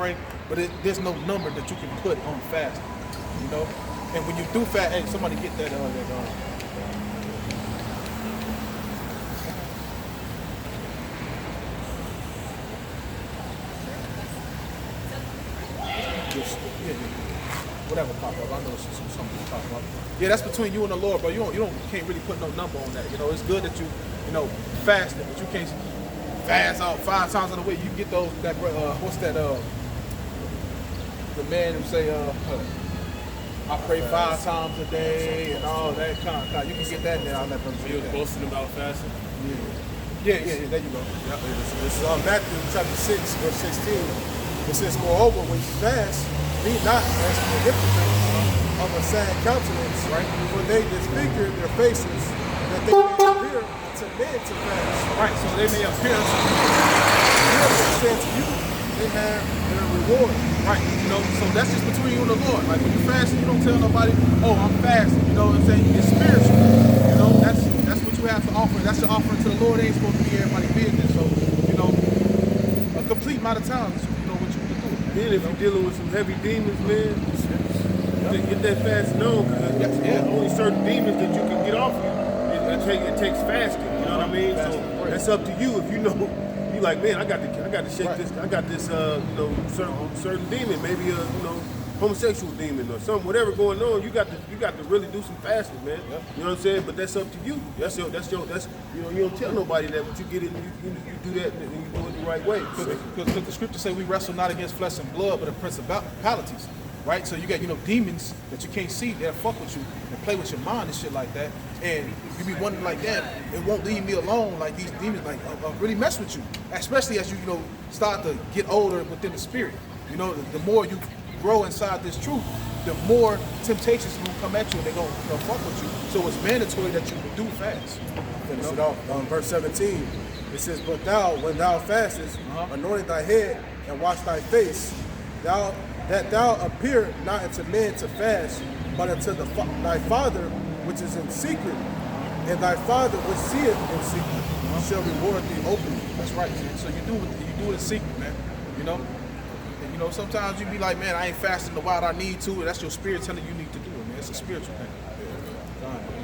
pray, but there's no number that you can put on fasting, you know. And when you do fast, hey, somebody get that just, whatever pop up. I know something pop up. Yeah, that's between you and the Lord, but you can't really put no number on that. You know, it's good that you fasting, but you can't fast out 5 times in a week. You get those what's that the man who say I pray 5 times a day and all that kind of. You can get that there. I'll let them He was boasting about fasting. Yeah, there you go. This is Matthew chapter 6, verse 16. It says, moreover, when you fast, be not as the hypocrites of a sad countenance, right? For they disfigure their faces, that they may appear to men to fast. Right, so they may appear to you, they have their reward. Right, so that's just between you and the Lord. Like when you fast, you don't tell nobody, oh, I'm fasting. You know what I'm saying? It's spiritual. That's what you have to offer. That's your offering to the Lord. It ain't supposed to be everybody's business. So, a complete amount of time is what you can do. Then if you're dealing with some heavy demons, man, get that fast known, because only certain demons that you can get off you. It takes fasting. You know what I mean? So that's up to you. If you like, man, I got to shake this. I got this, certain demon, maybe homosexual demon or something, whatever going on. You got to really do some fasting, man. Yep. You know what I'm saying? But that's up to you. That's you don't tell nobody that, but you get it. You do that and you do it the right way. Because the scriptures say we wrestle not against flesh and blood, but the principalities. Right, so you got demons that you can't see that fuck with you and play with your mind and shit like that, and you be wondering like, damn, it won't leave me alone. Like these demons, really mess with you, especially as you start to get older within the spirit. The more you grow inside this truth, the more temptations will come at you and they're gonna fuck with you. So it's mandatory that you do fast. Finish it off. Verse 17, it says, but thou, when thou fastest, anoint thy head and wash thy face, that thou appear not unto men to fast, but unto thy Father which is in secret, and thy Father which seeth in secret shall reward thee openly. That's right, man. So you do it in secret, man. And sometimes you be like, man, I ain't fasting the while I need to, and that's your spirit telling you need to do it, man. It's a spiritual thing.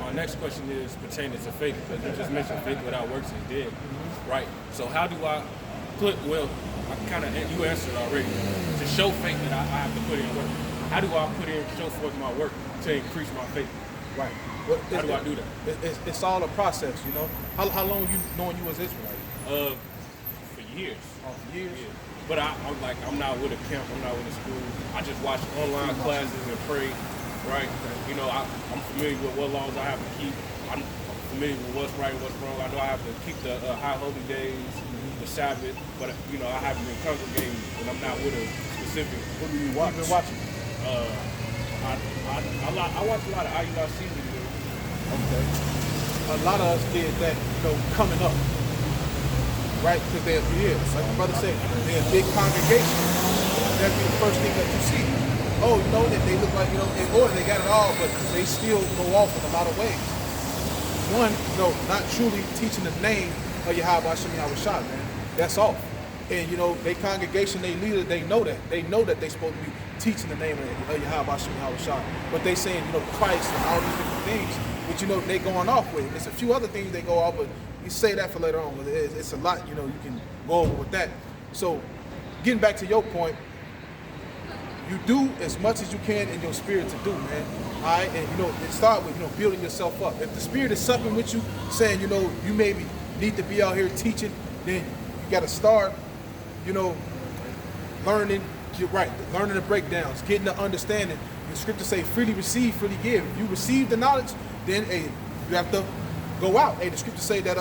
My next question is pertaining to faith, because you just mentioned faith without works is dead, right? So how do I you answered already. To show faith that I have to put in work. How do I show forth my work to increase my faith? Right. How do I do that? It's all a process, How long you knowing you as Israelite? For years. Oh, for years? Yeah. But I'm not with a camp, I'm not with a school. I just watch online classes and pray, right? I'm familiar with what laws I have to keep. I'm familiar with what's right and what's wrong. I know I have to keep the high holy days, the Sabbath, but I haven't been congregating and I'm not with a specific. What do you watch? You've been watching? I watch a lot of IUIC videos. Okay. A lot of us did that, coming up. Right? Because like the brother said, they're a big congregation. That'd be the first thing that you see. Oh, that they look like, in order, they got it all, but they still go off in a lot of ways. One, not truly teaching the name of Yahweh Hashem Yahweh Shah, man. That's off. And they congregation, they leader, they know that. They know that they're supposed to be teaching the name of Yahweh Hashem Yahweh Shah. But they saying, Christ and all these different things, which they going off with. There's a few other things they go off with. You say that for later on, but it's a lot, you can go over with that. So getting back to your point, you do as much as you can in your spirit to do, man. All right, and it start with building yourself up. If the spirit is supping with you, saying you maybe need to be out here teaching, then you got to start, learning. You're right, learning the breakdowns, getting the understanding. The scriptures say, "Freely receive, freely give." If you receive the knowledge, then you have to go out. The scriptures say that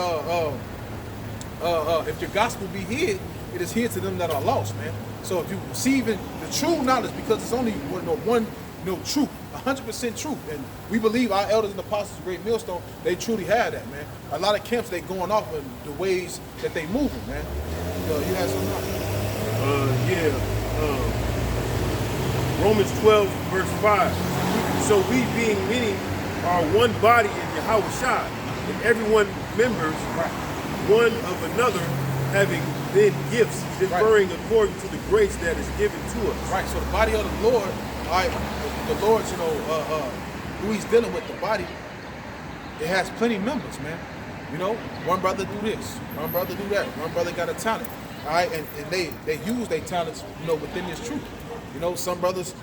if your gospel be hid, it is hid to them that are lost, man. So if you receiving the true knowledge, because it's only one truth, 100% truth, and we believe our elders and apostles of Great Millstone, they truly have that, man. A lot of camps, they going off in the ways that they moving, man. You had something else? Romans 12, verse 5. So we, being many, are one body in Yahweh Shai, and everyone members one of another, having then gifts, differing according to the grace that is given to us. Right. So the body of the Lord, all right, the Lord's, who he's dealing with, the body, it has plenty of members, man. You know, one brother do this, one brother do that, one brother got a talent, all right, and they use their talents, within this truth. Some brothers,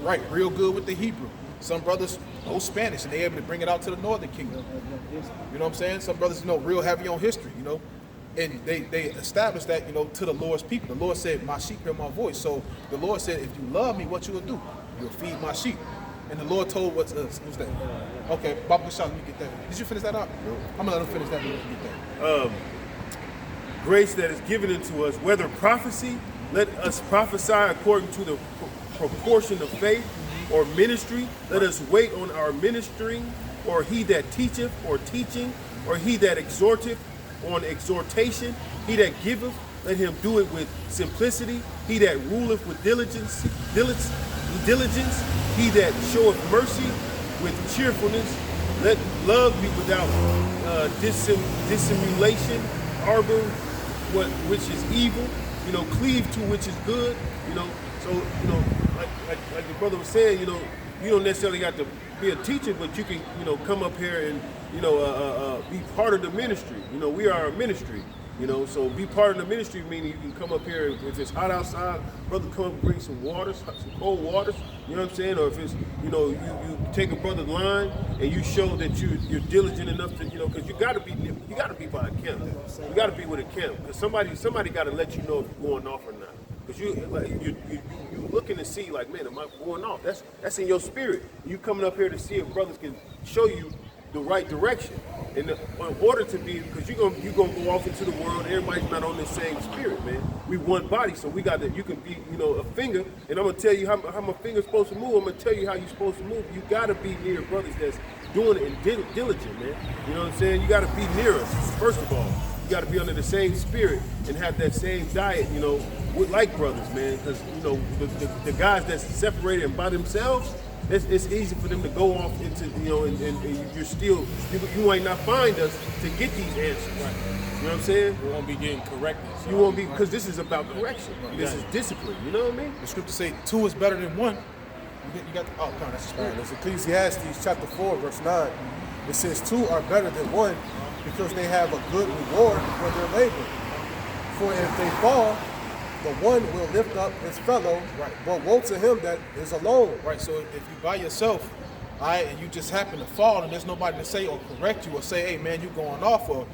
right, real good with the Hebrew. Some brothers know Spanish and they're able to bring it out to the northern kingdom. You know what I'm saying? Some brothers, real heavy on history, and they established that, to the Lord's people. The Lord said, my sheep hear my voice. So the Lord said, if you love me, what you will do? You'll feed my sheep. And the Lord told who's that? Okay, Baba Kashal, let me get that. Did you finish that up? No. I'm gonna let him finish that when we get that. Grace that is given unto us, whether prophecy, let us prophesy according to the proportion of faith, or ministry, let us wait on our ministering, or he that teacheth or teaching, or he that exhorteth on exhortation, he that giveth, let him do it with simplicity, he that ruleth with diligence, he that showeth mercy with cheerfulness, let love be without dissimulation, harbor which is evil, cleave to which is good, so like the brother was saying, you don't necessarily have to be a teacher, but you can, come up here and, be part of the ministry. We are a ministry, so be part of the ministry, meaning you can come up here, if it's hot outside, brother, come up and bring some waters, some cold waters, you know what I'm saying? Or if it's, you take a brother's line and you show that you're diligent enough to, because you gotta be by a camp. You gotta be with a camp, because somebody gotta let you know if you're going off or not. Because you looking to see, like, man, am I going off? That's in your spirit. You coming up here to see if brothers can show you the right direction. And in order to be, because you're gonna go off into the world, everybody's not on the same spirit, man. We one body, so we got that. You can be, a finger, and I'm gonna tell you how my finger's supposed to move. I'm gonna tell you how you're supposed to move. You gotta be near brothers that's doing it and diligent, man. You know what I'm saying? You gotta be near us, first of all. You gotta be under the same spirit and have that same diet, with like brothers, man. Because the guys that's separated and by themselves, it's easy for them to go off into, and you're still, you might not find us to get these answers. Right. You know what I'm saying? You won't be getting corrected. So. You won't be, because this is about correction. Right. This is discipline. You know what I mean? The scriptures say 2 is better than 1. You got the, come on, that's the spirit. It's Ecclesiastes chapter 4, verse 9. It says 2 are better than 1 because they have a good reward for their labor. For if they fall, the one will lift up his fellow, right? But woe to him that is alone. Right. So if you by yourself, all right, and you just happen to fall, and there's nobody to say or correct you or say, "Hey, man, you going off," or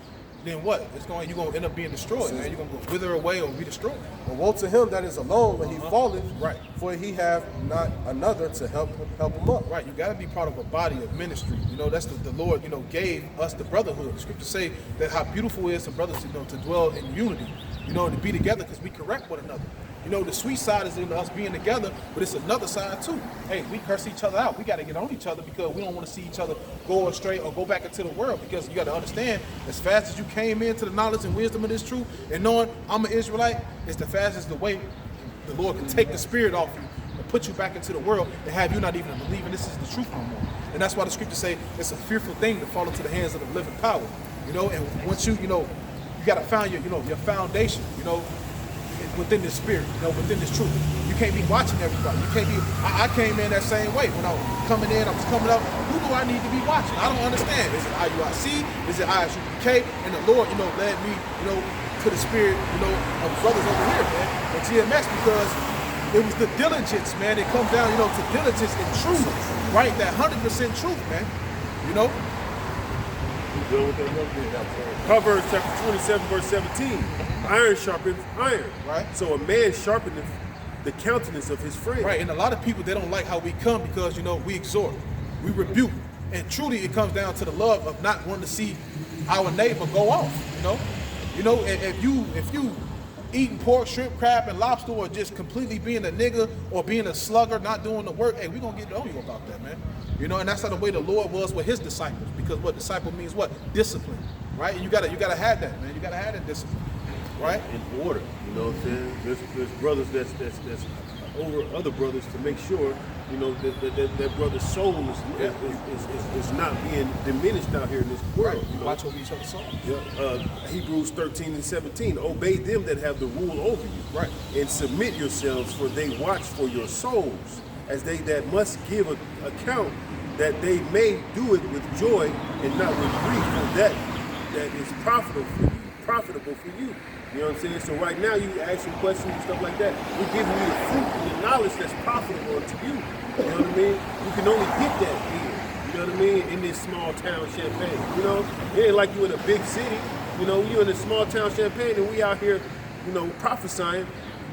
then what? You're gonna end up being destroyed, man. You're gonna go wither away or be destroyed. But woe to him that is alone when he falleth, right? For he have not another to help him up. Right. You got to be part of a body of ministry. That's the Lord. Gave us the brotherhood. The scriptures say that how beautiful it is for brothers, to dwell in unity. To be together because we correct one another. The sweet side is in us being together, but it's another side too. Hey, we curse each other out. We got to get on each other because we don't want to see each other go astray or go back into the world, because you got to understand, as fast as you came into the knowledge and wisdom of this truth and knowing I'm an Israelite, it's the fastest the way the Lord can take the spirit off you and put you back into the world and have you not even believing this is the truth no more. And that's why the scriptures say it's a fearful thing to fall into the hands of the living power. And once you got to find your foundation, within this spirit, within this truth. You can't be watching everybody. You can't be, I came in that same way. When I was coming in, I was coming up, who do I need to be watching? I don't understand. Is it IUIC? Is it ISUPK? And the Lord, led me, to the spirit, of brothers over here, man, at GMS, because it was the diligence, man. It comes down, to diligence and truth, right? That 100% truth, man, Proverbs chapter 27, verse 17. Iron sharpens iron. Right. So a man sharpeneth the countenance of his friend. Right. And a lot of people, they don't like how we come because, we exhort, we rebuke. And truly it comes down to the love of not wanting to see our neighbor go off, If you eating pork, shrimp, crab, and lobster, or just completely being a nigga or being a slugger, not doing the work, hey, we're going to get on you about that, man. And that's how the way the Lord was with his disciples, because what disciple means what? Discipline, right? And you gotta have that, man. You gotta have that discipline, right? In order, what I'm saying? There's brothers that's over other brothers to make sure you know, that brother's soul is not being diminished out here in this world. You know? Watch over each other's souls. Yeah, Hebrews 13 and 17. Obey them that have the rule over you. Right. And submit yourselves, for they watch for your souls, as they that must give an account, that they may do it with joy and not with grief, for that is profitable for you. You know what I'm saying? So right now you asking questions and stuff like that. We're giving you the fruit and the knowledge that's profitable unto you. You know what I mean? You can only get that here. You know what I mean? In this small town Champaign. You know? It ain't like you in a big city. You know, you in a small town Champaign and we out here, you know, prophesying.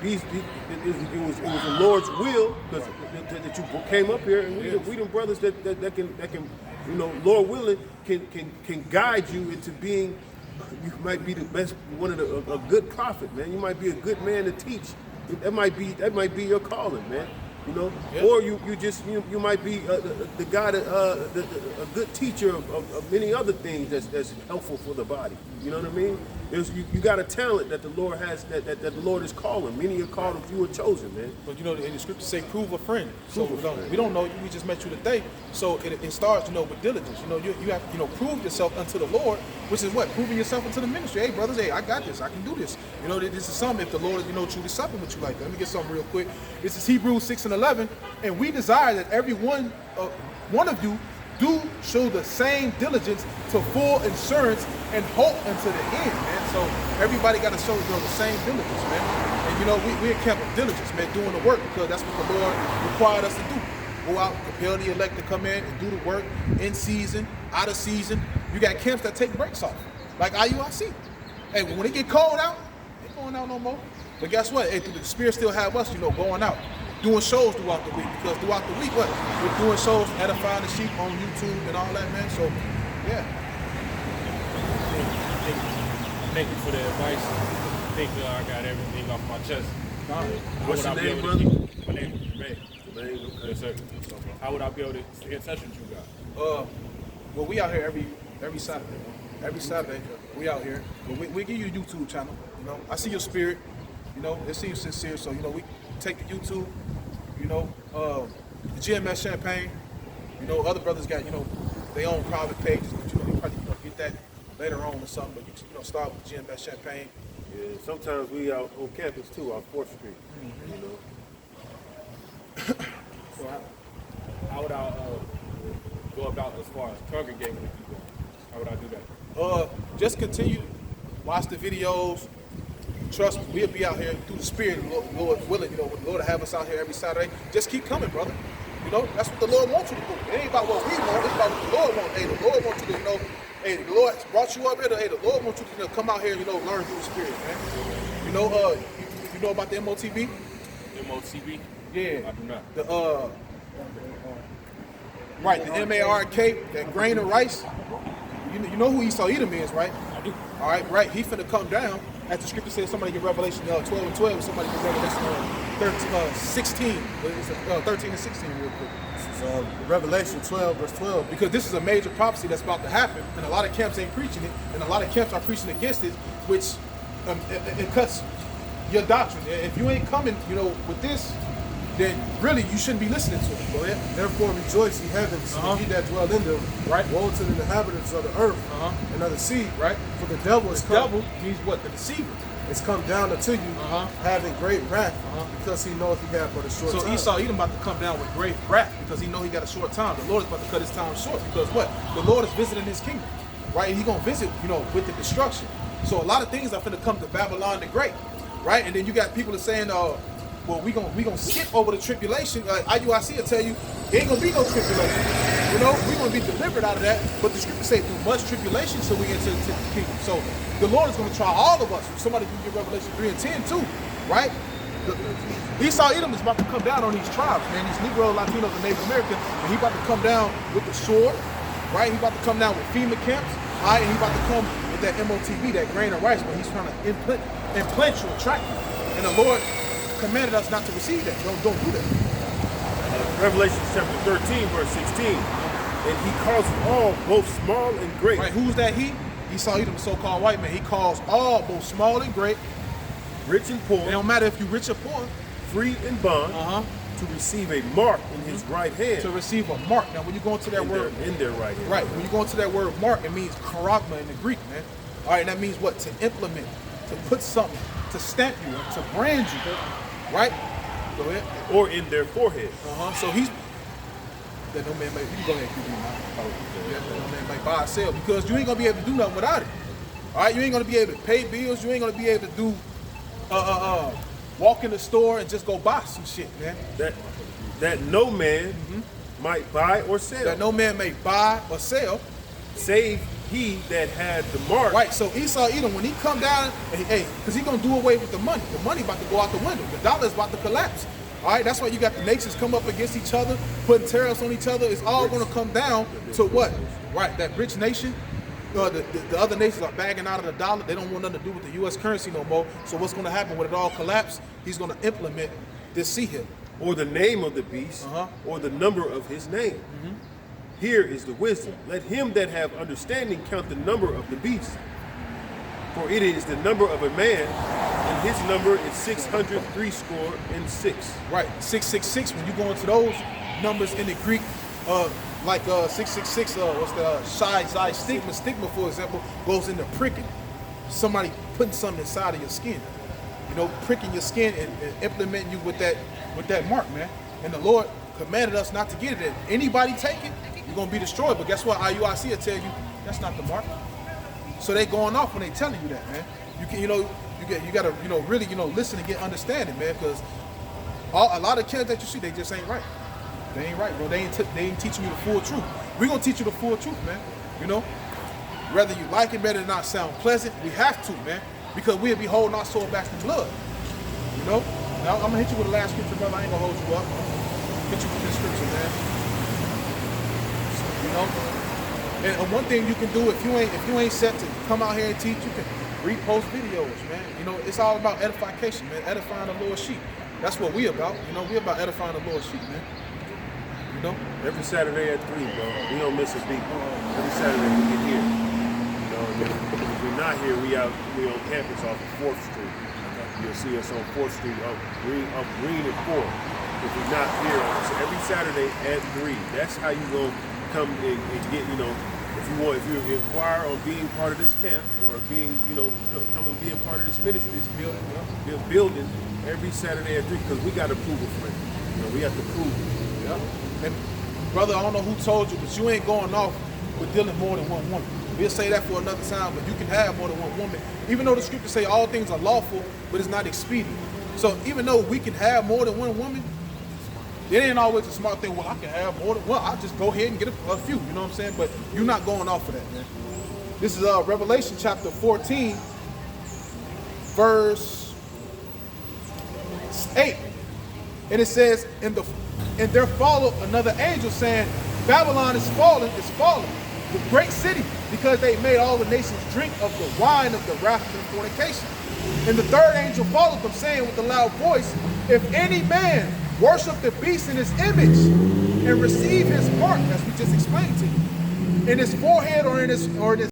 It was the Lord's will that you came up here, and we them brothers that can, you know, Lord willing, can guide you into being. You might be the best, a good prophet, man. You might be a good man to teach. That might be your calling, man. You know, or you might be the guy that a good teacher of many other things that's helpful for the body. You know what I mean? You got a talent that the Lord has that the Lord is calling. Many are called, a few are chosen, man. But you know, in the scriptures say, "Prove a friend." So we don't know you. We just met you today. So it starts, you know, with diligence. You know, you have to, you know, prove yourself unto the Lord, which is what? Proving yourself into the ministry. Hey, brothers, hey, I got this. I can do this. You know, this is something. If the Lord is, you know, truly supping with you like that. Let me get something real quick. This is Hebrews 6:11, and we desire that every one of you do show the same diligence to full assurance and hope unto the end, man. So everybody got to show, you know, the same diligence, man. And you know, we're a camp of diligence, man, doing the work, because that's what the Lord required us to do. Go out, compel the elect to come in and do the work in season, out of season. You got camps that take breaks off, like IUIC. Hey, when it get cold out, they ain't going out no more. But guess what? Hey, the Spirit still have us, you know, going out, doing shows throughout the week, because throughout the week, what? We're doing shows, edifying the sheep on YouTube and all that, man. So, yeah. Thank you for the advice. I think I got everything off my chest. What's your name, brother? My name is Jermaine. Okay. Yes, sir. How would I be able to stay in touch with you guys? Well, we out here every Saturday. Every Saturday, we out here. But we give you a YouTube channel. You know, I see your spirit. You know, they see you sincere. So, you know, we take the YouTube. You know, the GMS Champaign. You know, other brothers got, you know, their own private pages, but you know, you probably, you know, get that later on or something. But you know, start with GMS Champaign. Yeah, sometimes we out on campus too, on 4th Street. Mm-hmm. You know. So how would I go about as far as congregating with you guys? How would I do that? Just continue to watch the videos. Trust me, we'll be out here through the Spirit, Lord willing. You know, the Lord will have us out here every Saturday. Just keep coming, brother. You know, that's what the Lord wants you to do. It ain't about what we want. It's about what the Lord wants. Hey, the Lord wants you to, you know, hey, the Lord brought you up here. Hey, the Lord wants you to, you know, come out here and, you know, learn through the Spirit, man. You know, you know about the MOTB? MOTB? Yeah. I do not. The right, the MARK, that grain of rice. You know who Esau Edom is, right? I do. All right, he finna come down. As the scripture says, somebody get Revelation 12 and 12, somebody get Revelation 16. It's 13 and 16 real quick. So Revelation 12 verse 12. Because this is a major prophecy that's about to happen, and a lot of camps ain't preaching it, and a lot of camps are preaching against it, which it cuts your doctrine. If you ain't coming, you know, with this, then really you shouldn't be listening to it. Go ahead. Therefore rejoice, ye heavens, and ye that dwell in them. Right. Woe to the inhabitants of the earth and of the sea. Right. For the devil is The come. devil means what? The deceiver. It's come down unto you, having great wrath, because he knoweth he hath but a short So time. Esau Edom about to come down with great wrath because he know he got a short time. The Lord is about to cut his time short because what? The Lord is visiting his kingdom, right? And he gonna visit, you know, with the destruction. So a lot of things are finna come to Babylon the Great, right? And then you got people that saying, well, we gonna skip over the tribulation. IUIC will tell you, there ain't gonna be no tribulation. You know, we're gonna be delivered out of that. But the scripture say through much tribulation shall we enter into the kingdom. So the Lord is gonna try all of us. Somebody can get Revelation 3 and 10 too, right? Esau Edom is about to come down on these tribes, man. These Negro, Latinos, and Native Americans, and he about to come down with the sword, right? He about to come down with FEMA camps, all right? And he about to come with that MOTB, that grain of rice, but he's trying to implant you, attract you. And the Lord commanded us not to receive that. Don't do that. Revelation chapter 13, verse 16. And he calls all, both small and great. Right? Who's that he? Esau Edom, the so-called white man. He calls all, both small and great. Rich and poor. It don't matter if you're rich or poor. Free and bond. to receive a mark in his right hand. To receive a mark. Now, when you go into that word, in their right hand. right? When you go into that word mark, it means charagma in the Greek, man. All right, and that means what? To implement, to put something, to stamp you, to brand you, right? Go ahead. Or in their forehead. So he's that no man may. You can go ahead and do that. Yeah, that no man may buy or sell, because you ain't gonna be able to do nothing without it. All right, you ain't gonna be able to pay bills. You ain't gonna be able to do walk in the store and just go buy some shit, man. That no man might buy or sell. That no man may buy or sell, save he that had the mark. Right. So Esau Edom, when he come down, because he gonna do away with the money. The money about to go out the window. The dollar is about to collapse. All right. That's why you got the nations come up against each other, putting tariffs on each other. It's all gonna come down to what? Right. That rich nation. The other nations are bagging out of the dollar. They don't want nothing to do with the U.S. currency no more. So what's going to happen when it all collapses? He's going to implement this Sihir. Or the name of the beast, or the number of his name. Here is the wisdom. Let him that have understanding count the number of the beast. For it is the number of a man, and his number is 666. Right, 666. When you go into those numbers in the Greek, like 666, what's the stigma, for example, goes into pricking. Somebody putting something inside of your skin, you know, pricking your skin and implementing you with that mark, man. And the Lord commanded us not to get it. If anybody take it, you're gonna be destroyed. But guess what? IUIC will tell you that's not the mark. So they going off when they telling you that, man. You can, you gotta, really, listen and get understanding, man. Because a lot of kids that you see, they just ain't right. They ain't right, bro. They ain't teaching you the full truth. We're gonna teach you the full truth, man. You know, whether you like it, better than not sound pleasant, we have to, man, because we'll be holding our soul back to blood. You know. Now I'm gonna hit you with the last scripture, brother. I ain't gonna hold you up. Hit you with this scripture, man. You know. And one thing you can do if you ain't set to come out here and teach, you can repost videos, man. You know, it's all about edification, man. Edifying the Lord's sheep. That's what we about. You know, we about edifying the Lord's sheep, man. You know? Every Saturday at 3, bro. We don't miss a beat. Every Saturday we get here. You know, if we're not here, we on campus off of 4th Street. You'll see us on 4th Street up Green and 4th. If we're not here, so every Saturday at 3. That's how you gonna come and get, if you inquire on being part of this camp or being, come and being part of this ministry, this building every Saturday at 3, because we got to prove a friend. We have to prove it. Yeah. And brother, I don't know who told you, but you ain't going off with dealing more than one woman. We'll say that for another time, but you can have more than one woman. Even though the scriptures say all things are lawful, but it's not expedient. So even though we can have more than one woman, it ain't always a smart thing. Well, I can have more than one. I'll just go ahead and get a few. You know what I'm saying? But you're not going off of that, man. This is Revelation chapter 14, verse 8. And it says, and there followed another angel saying, Babylon is fallen, the great city, because they made all the nations drink of the wine of the wrath of their fornication. And the third angel followed them, saying with a loud voice, if any man worship the beast in his image and receive his mark, as we just explained to you, in his forehead or in his